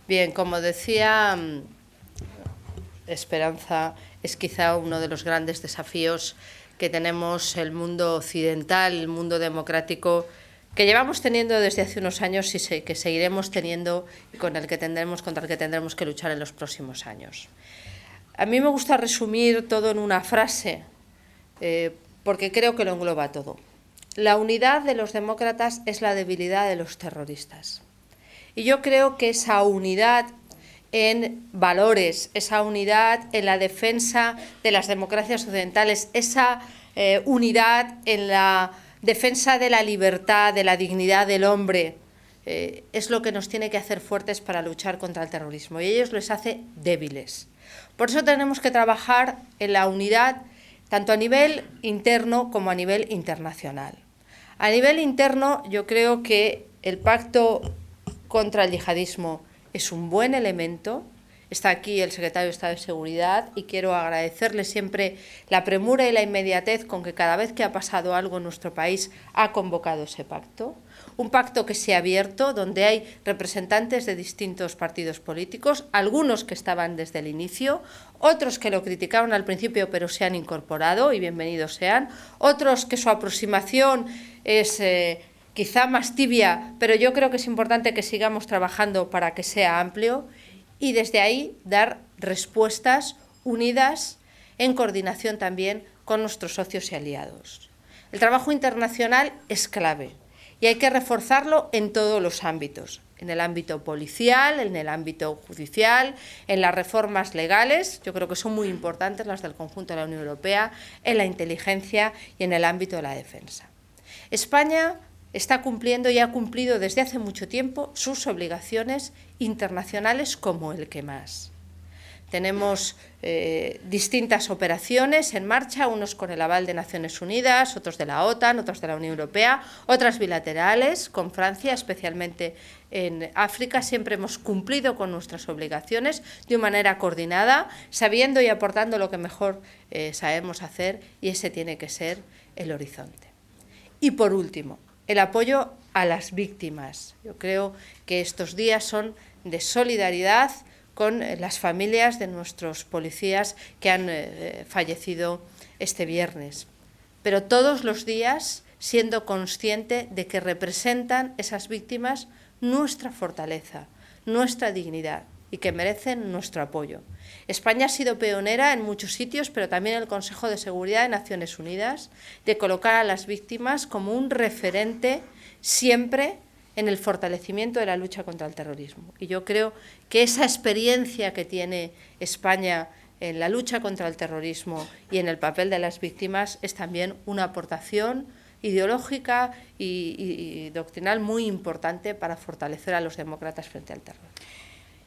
Bien, como decía Esperanza, es quizá uno de los grandes desafíos que tenemos el mundo occidental, el mundo democrático, que llevamos teniendo desde hace unos años y que seguiremos teniendo y contra el que tendremos que luchar en los próximos años. A mí me gusta resumir todo en una frase, porque creo que lo engloba todo. La unidad de los demócratas es la debilidad de los terroristas. Y yo creo que esa unidad en valores, esa unidad en la defensa de las democracias occidentales, esa unidad en la defensa de la libertad, de la dignidad del hombre, es lo que nos tiene que hacer fuertes para luchar contra el terrorismo, y ellos les hace débiles. Por eso tenemos que trabajar en la unidad tanto a nivel interno como a nivel internacional. A nivel interno, yo creo que el pacto contra el yihadismo es un buen elemento. Está aquí el secretario de Estado de Seguridad y quiero agradecerle siempre la premura y la inmediatez con que cada vez que ha pasado algo en nuestro país ha convocado ese pacto. Un pacto que se ha abierto, donde hay representantes de distintos partidos políticos, algunos que estaban desde el inicio, otros que lo criticaron al principio pero se han incorporado y bienvenidos sean, otros que su aproximación es quizá más tibia, pero yo creo que es importante que sigamos trabajando para que sea amplio y desde ahí dar respuestas unidas en coordinación también con nuestros socios y aliados. El trabajo internacional es clave y hay que reforzarlo en todos los ámbitos, en el ámbito policial, en el ámbito judicial, en las reformas legales, yo creo que son muy importantes las del conjunto de la Unión Europea, en la inteligencia y en el ámbito de la defensa. España está cumpliendo y ha cumplido desde hace mucho tiempo sus obligaciones internacionales como el que más. Tenemos distintas operaciones en marcha, unos con el aval de Naciones Unidas, otros de la OTAN, otros de la Unión Europea, otras bilaterales con Francia, especialmente en África. Siempre hemos cumplido con nuestras obligaciones de una manera coordinada, sabiendo y aportando lo que mejor sabemos hacer, y ese tiene que ser el horizonte. Y por último, el apoyo a las víctimas. Yo creo que estos días son de solidaridad con las familias de nuestros policías que han fallecido este viernes. Pero todos los días siendo consciente de que representan esas víctimas nuestra fortaleza, nuestra dignidad y que merecen nuestro apoyo. España ha sido pionera en muchos sitios, pero también en el Consejo de Seguridad de Naciones Unidas, de colocar a las víctimas como un referente siempre en el fortalecimiento de la lucha contra el terrorismo. Y yo creo que esa experiencia que tiene España en la lucha contra el terrorismo y en el papel de las víctimas es también una aportación ideológica y doctrinal muy importante para fortalecer a los demócratas frente al terror.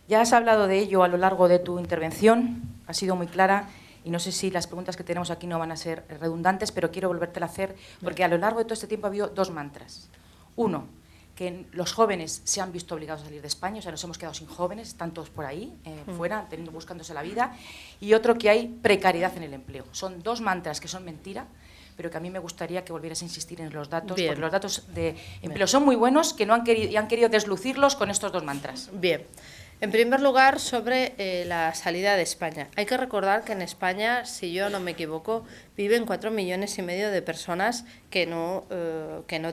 Ya has hablado de ello a lo largo de tu intervención, ha sido muy clara y no sé si las preguntas que tenemos aquí no van a ser redundantes, pero quiero volvértela a hacer porque a lo largo de todo este tiempo ha habido dos mantras. Uno, que los jóvenes se han visto obligados a salir de España, o sea, nos hemos quedado sin jóvenes, están todos por ahí, fuera, buscándose la vida, y otro, que hay precariedad en el empleo. Son dos mantras que son mentira, pero que a mí me gustaría que volvieras a insistir en los datos, porque los datos de empleo son muy buenos, que no han querido, y han querido deslucirlos con estos dos mantras. Bien. En primer lugar, sobre la salida de España. Hay que recordar que en España, si yo no me equivoco, viven 4,5 millones de personas que no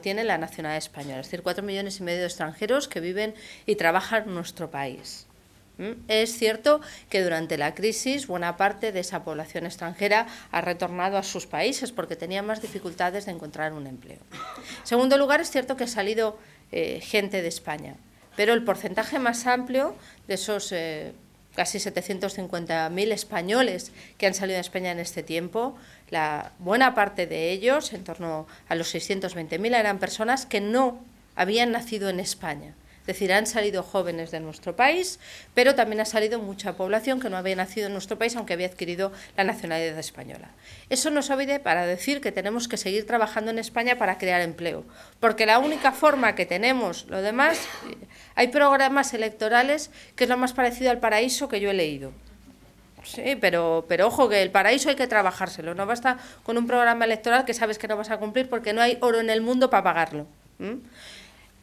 tienen la nacionalidad española, es decir, 4,5 millones de extranjeros que viven y trabajan en nuestro país. Es cierto que durante la crisis buena parte de esa población extranjera ha retornado a sus países porque tenía más dificultades de encontrar un empleo. En segundo lugar, es cierto que ha salido gente de España, pero el porcentaje más amplio de esos casi 750.000 españoles que han salido de España en este tiempo, la buena parte de ellos, en torno a los 620.000, eran personas que no habían nacido en España. Es decir, han salido jóvenes de nuestro país, pero también ha salido mucha población que no había nacido en nuestro país, aunque había adquirido la nacionalidad española. Eso nos obede para decir que tenemos que seguir trabajando en España para crear empleo, porque la única forma que tenemos, lo demás, hay programas electorales que es lo más parecido al paraíso que yo he leído. Sí, pero ojo, que el paraíso hay que trabajárselo, no basta con un programa electoral que sabes que no vas a cumplir porque no hay oro en el mundo para pagarlo.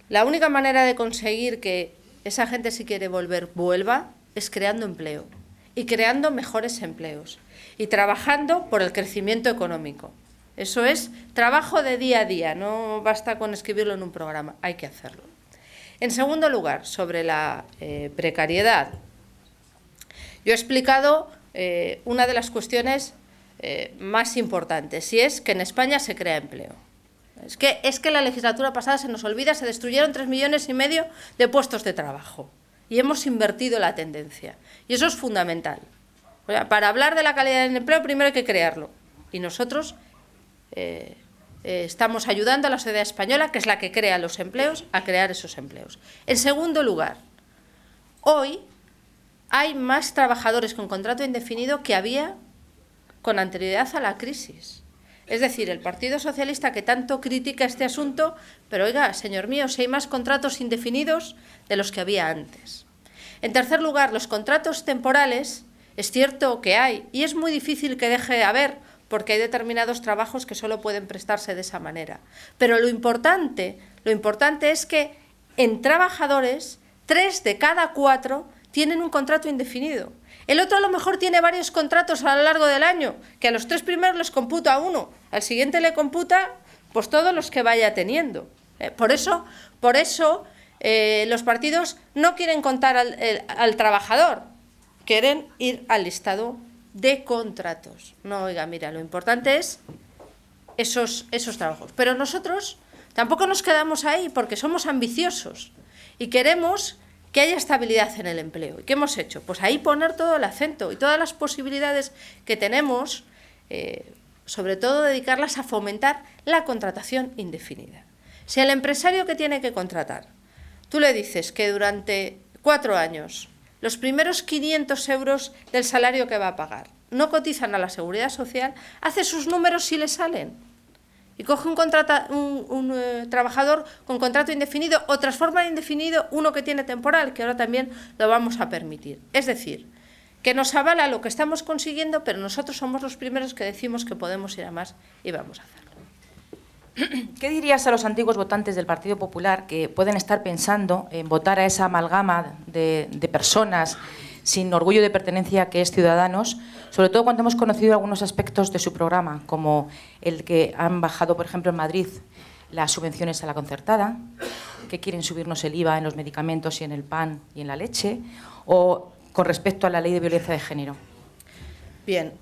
La única manera de conseguir que esa gente, si quiere volver, vuelva, es creando empleo y creando mejores empleos y trabajando por el crecimiento económico. Eso es trabajo de día a día, no basta con escribirlo en un programa, hay que hacerlo. En segundo lugar, sobre la precariedad. Yo he explicado una de las cuestiones más importantes, y es que en España se crea empleo. Es que la legislatura pasada se nos olvida, se destruyeron 3,5 millones de puestos de trabajo y hemos invertido la tendencia. Y eso es fundamental. O sea, para hablar de la calidad del empleo primero hay que crearlo y nosotros estamos ayudando a la sociedad española, que es la que crea los empleos, a crear esos empleos. En segundo lugar, hoy hay más trabajadores con contrato indefinido que había con anterioridad a la crisis. Es decir, el Partido Socialista, que tanto critica este asunto, pero oiga, señor mío, si hay más contratos indefinidos de los que había antes. En tercer lugar, los contratos temporales, es cierto que hay, y es muy difícil que deje de haber, porque hay determinados trabajos que solo pueden prestarse de esa manera. Pero lo importante es que en trabajadores, 3 de cada 4 tienen un contrato indefinido. El otro a lo mejor tiene varios contratos a lo largo del año, que a los 3 primeros les computa uno, al siguiente le computa pues todos los que vaya teniendo. Por eso los partidos no quieren contar al trabajador, quieren ir al listado de contratos. No, oiga, mira, lo importante es esos trabajos. Pero nosotros tampoco nos quedamos ahí porque somos ambiciosos y queremos que haya estabilidad en el empleo. ¿Y qué hemos hecho? Pues ahí poner todo el acento y todas las posibilidades que tenemos, sobre todo dedicarlas a fomentar la contratación indefinida. Si al empresario que tiene que contratar, tú le dices que durante 4 años los primeros 500 euros del salario que va a pagar no cotizan a la Seguridad Social, hace sus números si le salen. Y coge un trabajador con contrato indefinido o transforma en indefinido uno que tiene temporal, que ahora también lo vamos a permitir. Es decir, que nos avala lo que estamos consiguiendo, pero nosotros somos los primeros que decimos que podemos ir a más y vamos a hacerlo. ¿Qué dirías a los antiguos votantes del Partido Popular que pueden estar pensando en votar a esa amalgama de personas sin orgullo de pertenencia que es Ciudadanos, sobre todo cuando hemos conocido algunos aspectos de su programa, como el que han bajado, por ejemplo, en Madrid las subvenciones a la concertada, que quieren subirnos el IVA en los medicamentos y en el pan y en la leche, o con respecto a la ley de violencia de género? Bien.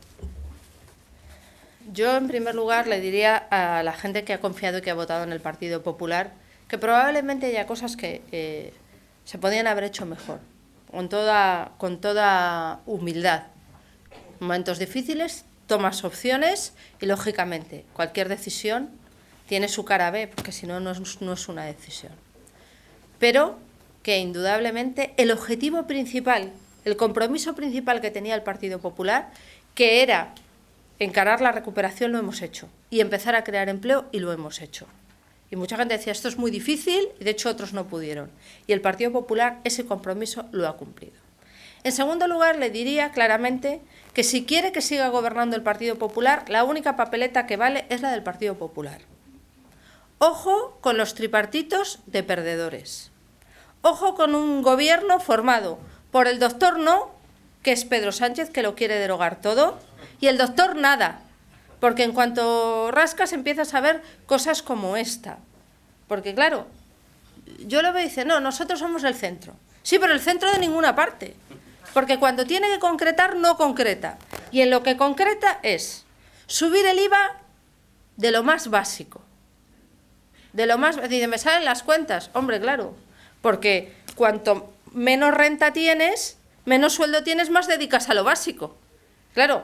Yo, en primer lugar, le diría a la gente que ha confiado y que ha votado en el Partido Popular que probablemente haya cosas que se podían haber hecho mejor, con toda humildad. Momentos difíciles, tomas opciones y, lógicamente, cualquier decisión tiene su cara B, porque si no, no es una decisión. Pero que, indudablemente, el objetivo principal, el compromiso principal que tenía el Partido Popular, que era encarar la recuperación, lo hemos hecho, y empezar a crear empleo, y lo hemos hecho. Y mucha gente decía, esto es muy difícil, y de hecho otros no pudieron. Y el Partido Popular ese compromiso lo ha cumplido. En segundo lugar, le diría claramente que si quiere que siga gobernando el Partido Popular, la única papeleta que vale es la del Partido Popular. Ojo con los tripartitos de perdedores. Ojo con un gobierno formado por el doctor No, que es Pedro Sánchez, que lo quiere derogar todo, y el doctor Nada, porque en cuanto rascas empiezas a ver cosas como esta. Porque claro, yo lo veo y dice, no, nosotros somos el centro. Sí, pero el centro de ninguna parte. Porque cuando tiene que concretar, no concreta. Y en lo que concreta es subir el IVA de lo más básico. De lo más... Dice, me salen las cuentas. Hombre, claro. Porque cuanto menos renta tienes, menos sueldo tienes, más dedicas a lo básico. Claro,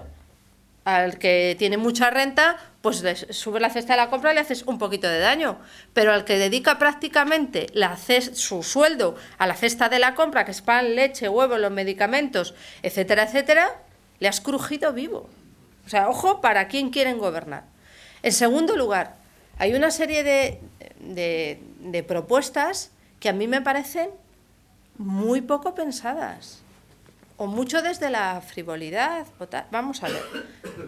al que tiene mucha renta, pues le sube la cesta de la compra y le haces un poquito de daño. Pero al que dedica prácticamente su sueldo a la cesta de la compra, que es pan, leche, huevos, los medicamentos, etcétera, etcétera, le has crujido vivo. O sea, ojo para quién quieren gobernar. En segundo lugar, hay una serie de propuestas que a mí me parecen muy poco pensadas. O mucho desde la frivolidad. Vamos a ver.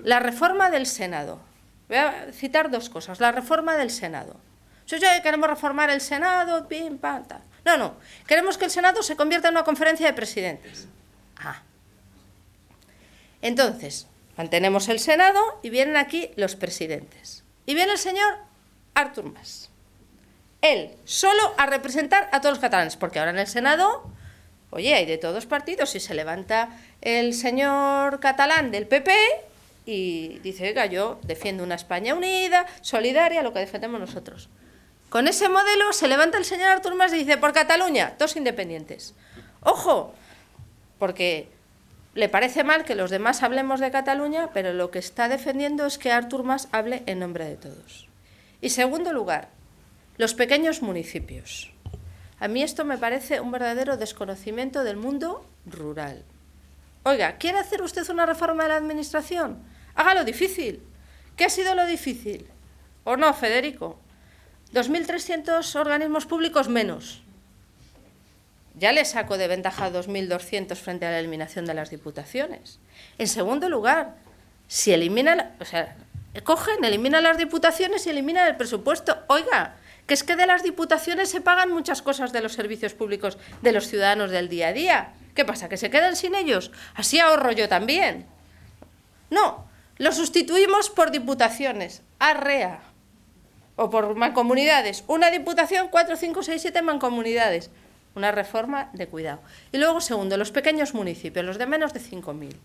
La reforma del Senado. Voy a citar 2 cosas. La reforma del Senado. Si ya queremos reformar el Senado, pim, pam, tal. No. Queremos que el Senado se convierta en una conferencia de presidentes. Entonces, mantenemos el Senado y vienen aquí los presidentes. Y viene el señor Artur Mas. Él, solo a representar a todos los catalanes. Porque ahora en el Senado... Oye, hay de todos partidos y se levanta el señor catalán del PP y dice, oiga, yo defiendo una España unida, solidaria, lo que defendemos nosotros. Con ese modelo se levanta el señor Artur Mas y dice, por Cataluña, 2 independientes. Ojo, porque le parece mal que los demás hablemos de Cataluña, pero lo que está defendiendo es que Artur Mas hable en nombre de todos. Y segundo lugar, los pequeños municipios. A mí esto me parece un verdadero desconocimiento del mundo rural. Oiga, ¿quiere hacer usted una reforma de la administración? Hágalo difícil. ¿Qué ha sido lo difícil? ¿O no, Federico? 2.300 organismos públicos menos. Ya le saco de ventaja 2.200 frente a la eliminación de las diputaciones. En segundo lugar, si eliminan, eliminan las diputaciones y eliminan el presupuesto. Oiga, que es que de las diputaciones se pagan muchas cosas de los servicios públicos de los ciudadanos del día a día. ¿Qué pasa? ¿Que se quedan sin ellos? Así ahorro yo también. No, lo sustituimos por diputaciones, arrea, o por mancomunidades. Una diputación, 4, 5, 6, 7 mancomunidades. Una reforma de cuidado. Y luego, segundo, los pequeños municipios, los de menos de 5.000.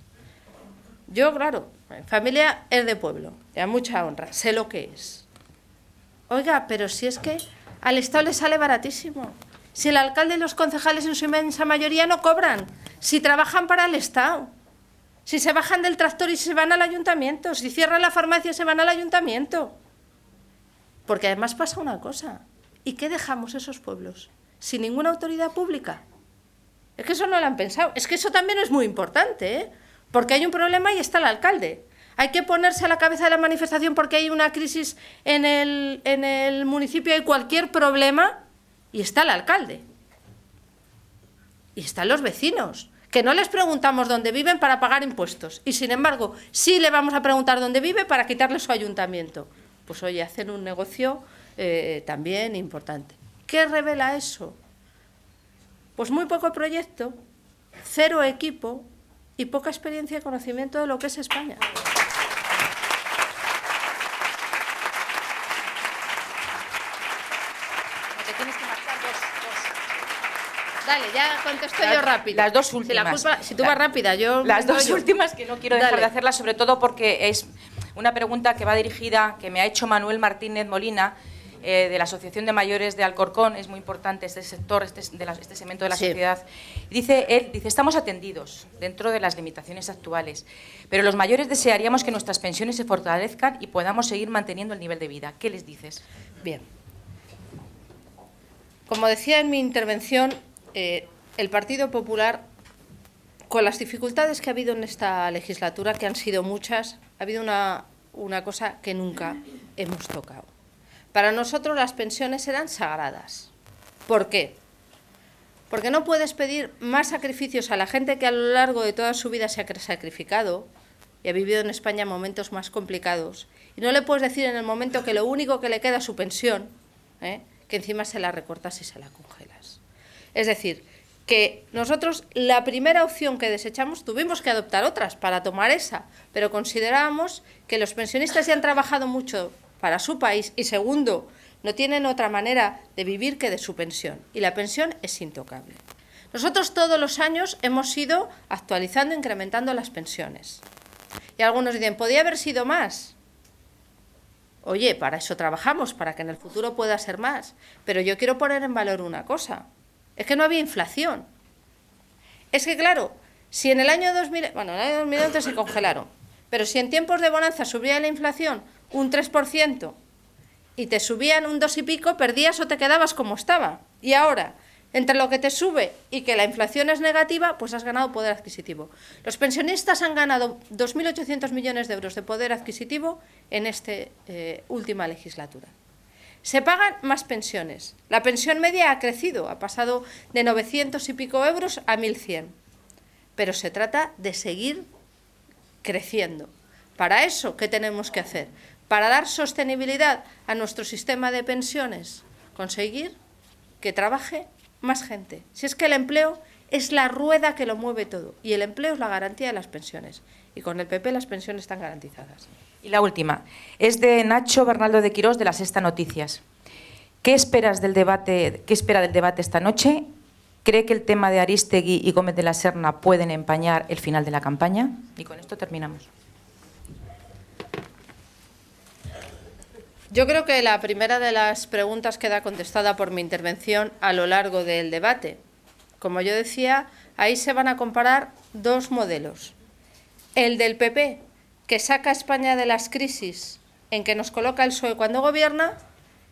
Yo, claro, mi familia es de pueblo, y a mucha honra, sé lo que es. Oiga, pero si es que al Estado le sale baratísimo. Si el alcalde y los concejales en su inmensa mayoría no cobran, si trabajan para el Estado, si se bajan del tractor y se van al ayuntamiento, si cierran la farmacia y se van al ayuntamiento. Porque además pasa una cosa, ¿y qué dejamos esos pueblos? Sin ninguna autoridad pública. Es que eso no lo han pensado. Es que eso también es muy importante, ¿eh? Porque hay un problema y está el alcalde. Hay que ponerse a la cabeza de la manifestación porque hay una crisis en el municipio, hay cualquier problema y está el alcalde. Y están los vecinos, que no les preguntamos dónde viven para pagar impuestos. Y sin embargo, sí le vamos a preguntar dónde vive para quitarle su ayuntamiento. Pues oye, hacen un negocio también importante. ¿Qué revela eso? Pues muy poco proyecto, cero equipo y poca experiencia y conocimiento de lo que es España. Te tienes que marcar dos. Dale, ya contesto yo rápido. Las dos últimas. Si tú vas rápida, yo... Las dos últimas que no quiero dejar Dale. de hacerlas, sobre todo porque es una pregunta que va dirigida, que me ha hecho Manuel Martínez Molina, de la Asociación de Mayores de Alcorcón. Es muy importante este sector, este segmento de la sociedad. Él dice, estamos atendidos dentro de las limitaciones actuales, pero los mayores desearíamos que nuestras pensiones se fortalezcan y podamos seguir manteniendo el nivel de vida. ¿Qué les dices? Bien. Como decía en mi intervención, el Partido Popular, con las dificultades que ha habido en esta legislatura, que han sido muchas, ha habido una cosa que nunca hemos tocado. Para nosotros las pensiones eran sagradas. ¿Por qué? Porque no puedes pedir más sacrificios a la gente que a lo largo de toda su vida se ha sacrificado y ha vivido en España momentos más complicados. Y no le puedes decir en el momento que lo único que le queda es su pensión, que encima se la recortas y se la congelas. Es decir, que nosotros la primera opción que desechamos, tuvimos que adoptar otras para tomar esa, pero considerábamos que los pensionistas ya han trabajado mucho para su país y segundo, no tienen otra manera de vivir que de su pensión y la pensión es intocable. Nosotros todos los años hemos ido actualizando, incrementando las pensiones. Y algunos dicen, ¿podía haber sido más? Oye, para eso trabajamos, para que en el futuro pueda ser más. Pero yo quiero poner en valor una cosa, es que no había inflación. Es que claro, si en el año 2000, bueno, en el año 2011 se congelaron, pero si en tiempos de bonanza subía la inflación un 3% y te subían un 2 y pico, perdías o te quedabas como estaba. Y ahora, entre lo que te sube y que la inflación es negativa, pues has ganado poder adquisitivo. Los pensionistas han ganado 2.800 millones de euros de poder adquisitivo en esta última legislatura. Se pagan más pensiones. La pensión media ha crecido, ha pasado de 900 y pico euros a 1.100. Pero se trata de seguir creciendo. Para eso, ¿qué tenemos que hacer? Para dar sostenibilidad a nuestro sistema de pensiones, conseguir que trabaje más gente. Si es que el empleo es la rueda que lo mueve todo y el empleo es la garantía de las pensiones. Y con el PP las pensiones están garantizadas. Y la última, es de Nacho Bernaldo de Quirós, de La Sexta Noticias. ¿Qué espera del debate esta noche? ¿Cree que el tema de Arístegui y Gómez de la Serna pueden empañar el final de la campaña? Y con esto terminamos. Yo creo que la primera de las preguntas queda contestada por mi intervención a lo largo del debate. Como yo decía, ahí se van a comparar dos modelos. El del PP, que saca a España de las crisis en que nos coloca el PSOE cuando gobierna,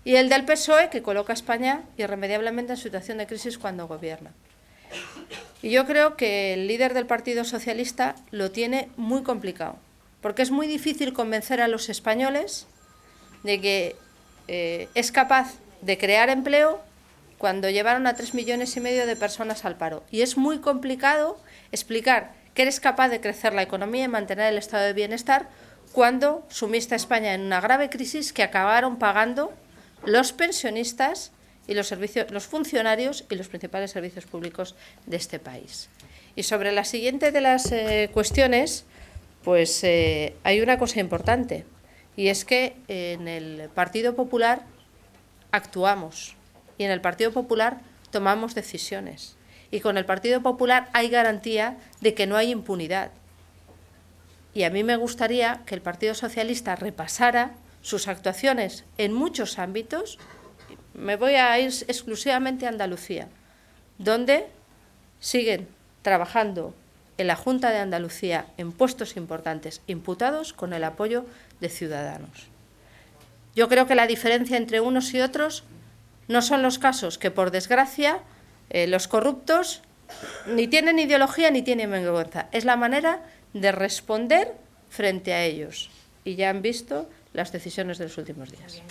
y el del PSOE, que coloca a España irremediablemente en situación de crisis cuando gobierna. Y yo creo que el líder del Partido Socialista lo tiene muy complicado, porque es muy difícil convencer a los españoles de que es capaz de crear empleo cuando llevaron a 3,5 millones de personas al paro. Y es muy complicado explicar que eres capaz de crecer la economía y mantener el estado de bienestar cuando sumiste a España en una grave crisis que acabaron pagando los pensionistas y los funcionarios y los principales servicios públicos de este país. Y sobre la siguiente de las cuestiones, pues hay una cosa importante, y es que en el Partido Popular actuamos y en el Partido Popular tomamos decisiones. Y con el Partido Popular hay garantía de que no hay impunidad. Y a mí me gustaría que el Partido Socialista repasara sus actuaciones en muchos ámbitos. Me voy a ir exclusivamente a Andalucía, donde siguen trabajando en la Junta de Andalucía en puestos importantes, imputados con el apoyo de Ciudadanos. Yo creo que la diferencia entre unos y otros no son los casos que, por desgracia, los corruptos ni tienen ideología ni tienen vergüenza. Es la manera de responder frente a ellos. Y ya han visto las decisiones de los últimos días.